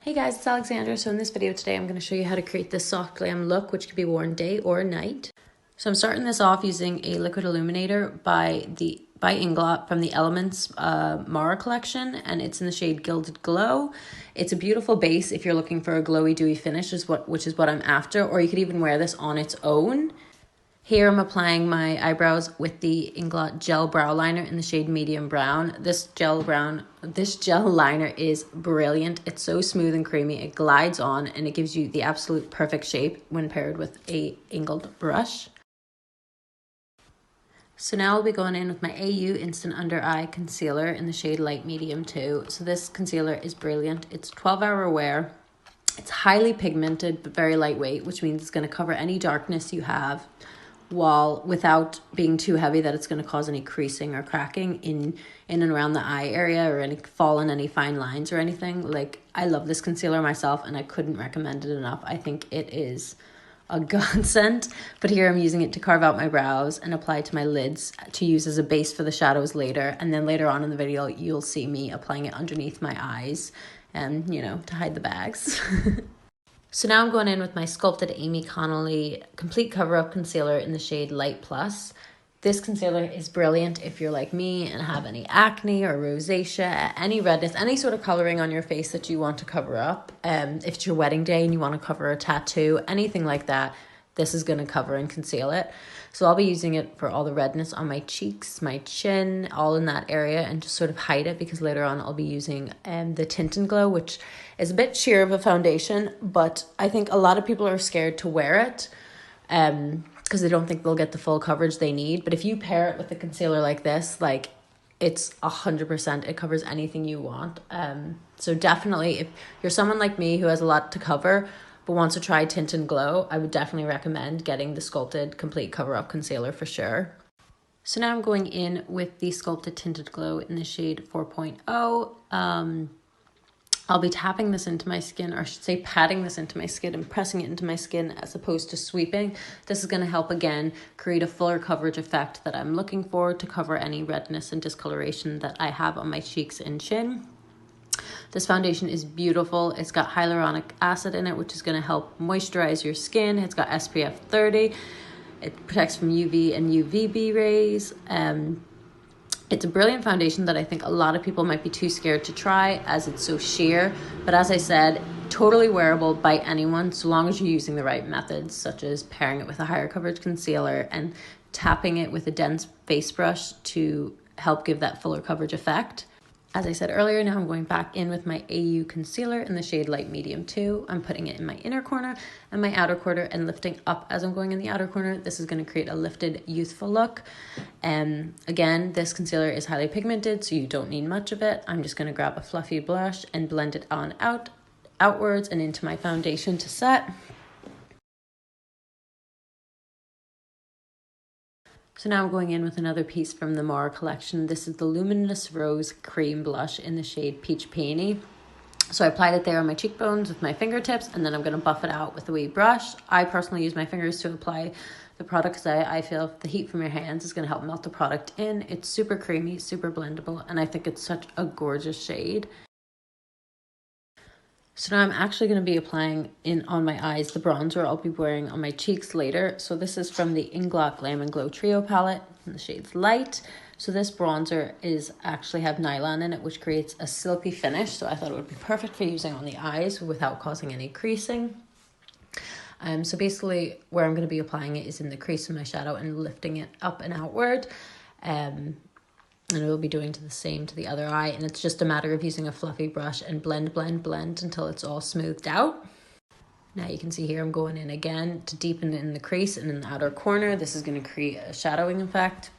Hey guys, it's Alexandra. So in this video today, I'm going to show you how to create this soft glam look, which can be worn day or night. So I'm starting this off using a liquid illuminator by Inglot from the Elements Mara collection, and it's in the shade Gilded Glow. It's a beautiful base if you're looking for a glowy, dewy finish, which is what I'm after, or you could even wear this on its own. Here I'm applying my eyebrows with the Inglot Gel Brow Liner in the shade Medium Brown. This gel liner is brilliant. It's so smooth and creamy. It glides on and it gives you the absolute perfect shape when paired with a angled brush. So now I'll be going in with my AU Instant Under Eye Concealer in the shade Light Medium 2. So this concealer is brilliant. It's 12-hour wear. It's highly pigmented but very lightweight, which means it's going to cover any darkness you have, while without being too heavy that it's going to cause any creasing or cracking in and around the eye area or any fall in any fine lines or anything. Like, I love this concealer myself and I couldn't recommend it enough. I think it is a godsend. But here I'm using it to carve out my brows and apply to my lids to use as a base for the shadows later. And then later on in the video, you'll see me applying it underneath my eyes and, to hide the bags. So now I'm going in with my Sculpted Amy Connolly Complete Cover-Up Concealer in the shade Light Plus. This concealer is brilliant if you're like me and have any acne or rosacea, any redness, any sort of coloring on your face that you want to cover up. If it's your wedding day and you want to cover a tattoo, anything like that, this is going to cover and conceal it. So I'll be using it for all the redness on my cheeks, my chin, all in that area, and just sort of hide it, because later on I'll be using the Tint and Glow, which is a bit sheer of a foundation, but I think a lot of people are scared to wear it because they don't think they'll get the full coverage they need. But if you pair it with a concealer like this, it's 100%, it covers anything you want. So definitely, if you're someone like me who has a lot to cover but wants to try Tint and Glow, I would definitely recommend getting the Sculpted Complete Cover-Up Concealer for sure. So now I'm going in with the Sculpted Tinted Glow in the shade 4.0. I'll be tapping this into my skin, or I should say patting this into my skin and pressing it into my skin as opposed to sweeping. This is going to help, again, create a fuller coverage effect that I'm looking for to cover any redness and discoloration that I have on my cheeks and chin. This foundation is beautiful. It's got hyaluronic acid in it, which is going to help moisturize your skin. It's got SPF 30. It protects from UV and UVB rays. It's a brilliant foundation that I think a lot of people might be too scared to try as it's so sheer. But as I said, totally wearable by anyone, so long as you're using the right methods, such as pairing it with a higher coverage concealer and tapping it with a dense face brush to help give that fuller coverage effect. As I said earlier, now I'm going back in with my AU concealer in the shade Light Medium 2. I'm putting it in my inner corner and my outer corner and lifting up as I'm going in the outer corner. This is going to create a lifted, youthful look. Again, this concealer is highly pigmented, so you don't need much of it. I'm just going to grab a fluffy blush and blend it on outwards and into my foundation to set. So now I'm going in with another piece from the Mara collection. This is the Luminous Rose Cream Blush in the shade Peach Peony. So I applied it there on my cheekbones with my fingertips, and then I'm going to buff it out with a wee brush. I personally use my fingers to apply the product because I feel the heat from your hands is going to help melt the product in. It's super creamy, super blendable, and I think it's such a gorgeous shade. So now I'm actually going to be applying on my eyes the bronzer I'll be wearing on my cheeks later. So this is from the Inglot Glam and Glow Trio palette in the shades Light. So this bronzer actually have nylon in it, which creates a silky finish. So I thought it would be perfect for using on the eyes without causing any creasing. So basically where I'm going to be applying it is in the crease of my shadow and lifting it up and outward. And we'll be doing the same to the other eye. And it's just a matter of using a fluffy brush and blend until it's all smoothed out. Now you can see here I'm going in again to deepen it in the crease and in the outer corner. This is going to create a shadowing effect.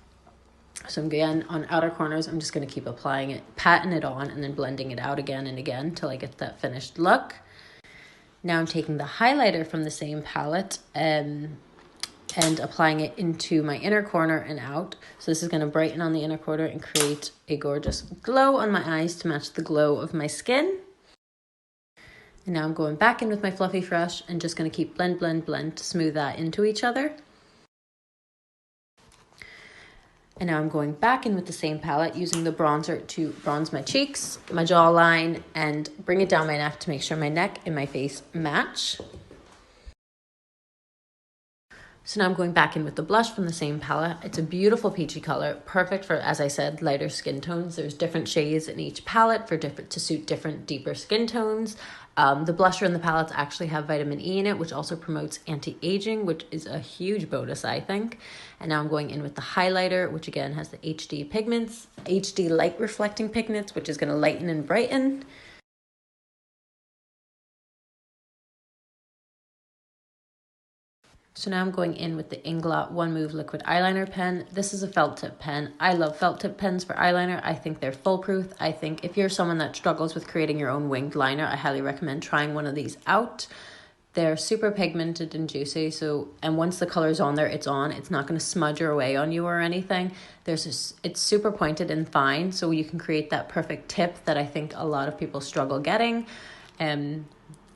So again, on outer corners, I'm just going to keep applying it, patting it on, and then blending it out again and again until I get that finished look. Now I'm taking the highlighter from the same palette and applying it into my inner corner and out. So this is going to brighten on the inner corner and create a gorgeous glow on my eyes to match the glow of my skin. And now I'm going back in with my fluffy brush and just going to keep blend to smooth that into each other. And now I'm going back in with the same palette using the bronzer to bronze my cheeks, my jawline, and bring it down my neck to make sure my neck and my face match. So now I'm going back in with the blush from the same palette. It's a beautiful peachy color, perfect for, as I said, lighter skin tones. There's different shades in each palette to suit different deeper skin tones. The blusher and the palettes actually have vitamin E in it, which also promotes anti-aging, which is a huge bonus, I think. And now I'm going in with the highlighter, which again has the HD pigments, HD light reflecting pigments, which is going to lighten and brighten. So now I'm going in with the Inglot One Move Liquid Eyeliner Pen. This is a felt tip pen. I love felt tip pens for eyeliner. I think they're foolproof. I think if you're someone that struggles with creating your own winged liner, I highly recommend trying one of these out. They're super pigmented and juicy. And once the color's on there, it's on. It's not going to smudge or away on you or anything. It's super pointed and fine, so you can create that perfect tip that I think a lot of people struggle getting.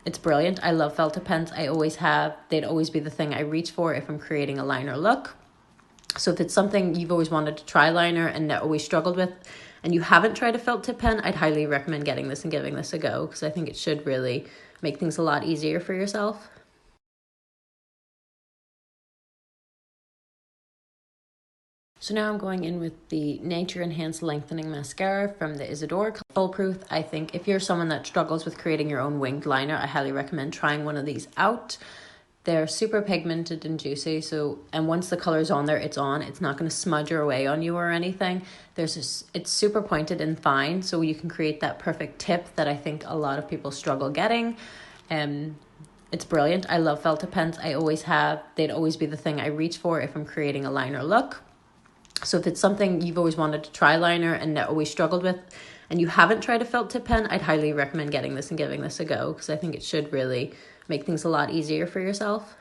It's brilliant. I love felt tip pens. I always have. They'd always be the thing I reach for if I'm creating a liner look. So if it's something you've always wanted to try liner and always struggled with, and you haven't tried a felt tip pen, I'd highly recommend getting this and giving this a go, because I think it should really make things a lot easier for yourself. So now I'm going in with the Nature Enhanced Lengthening Mascara from the Isadora. Foolproof. I think if you're someone that struggles with creating your own winged liner, I highly recommend trying one of these out. They're super pigmented and juicy, and once the color's on there, it's on. It's not going to smudge or away on you or anything. It's super pointed and fine, so you can create that perfect tip that I think a lot of people struggle getting. It's brilliant. I love felt tip pens. I always have. They'd always be the thing I reach for if I'm creating a liner look. So if it's something you've always wanted to try liner and always struggled with, and you haven't tried a felt tip pen, I'd highly recommend getting this and giving this a go, because I think it should really make things a lot easier for yourself.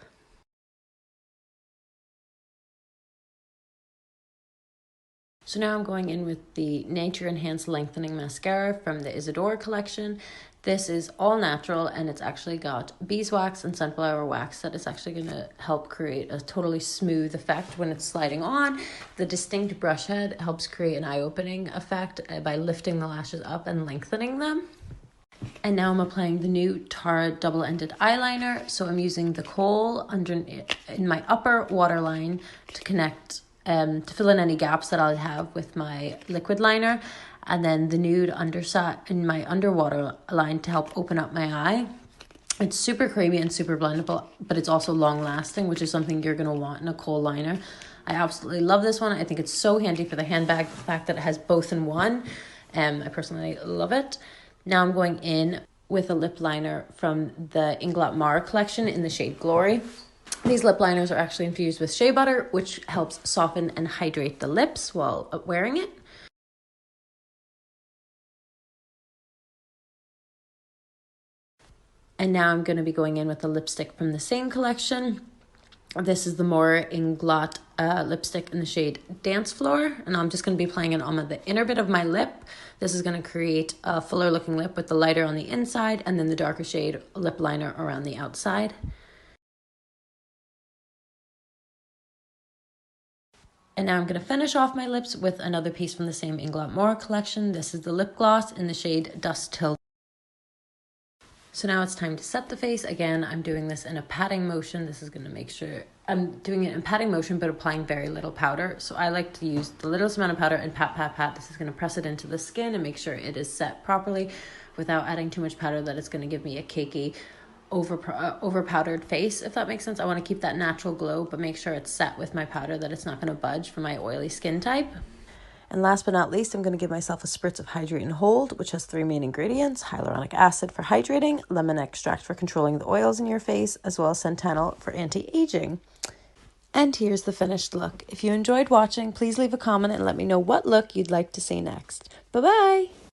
So now I'm going in with the Nature Enhanced Lengthening Mascara from the Isadora collection. This is all natural, and it's actually got beeswax and sunflower wax that is actually going to help create a totally smooth effect when it's sliding on. The distinct brush head helps create an eye-opening effect by lifting the lashes up and lengthening them. And now I'm applying the new Tara double-ended eyeliner. So I'm using the kohl in my upper waterline to connect, to fill in any gaps that I'll have with my liquid liner. And then the nude underside in my underwater line to help open up my eye. It's super creamy and super blendable, but it's also long lasting, which is something you're going to want in a kohl liner. I absolutely love this one. I think it's so handy for the handbag, the fact that it has both in one. I personally love it. Now I'm going in with a lip liner from the Inglot Mara collection in the shade Glory. These lip liners are actually infused with shea butter, which helps soften and hydrate the lips while wearing it. And now I'm going to be going in with a lipstick from the same collection. This is the Mora Inglot lipstick in the shade Dance Floor. And I'm just going to be applying it on the inner bit of my lip. This is going to create a fuller looking lip with the lighter on the inside and then the darker shade lip liner around the outside. And now I'm going to finish off my lips with another piece from the same Inglot Mora collection. This is the lip gloss in the shade Dust Till. So now it's time to set the face. Again, I'm doing this in a patting motion. This is going to make sure I'm doing it in patting motion, but applying very little powder. So I like to use the littlest amount of powder and pat, pat, pat. This is going to press it into the skin and make sure it is set properly without adding too much powder that it's going to give me a cakey, over powdered face, if that makes sense. I want to keep that natural glow, but make sure it's set with my powder, that it's not going to budge for my oily skin type. And last but not least, I'm going to give myself a spritz of Hydrate and Hold, which has 3 main ingredients: hyaluronic acid for hydrating, lemon extract for controlling the oils in your face, as well as Centanil for anti-aging. And here's the finished look. If you enjoyed watching, please leave a comment and let me know what look you'd like to see next. Bye-bye!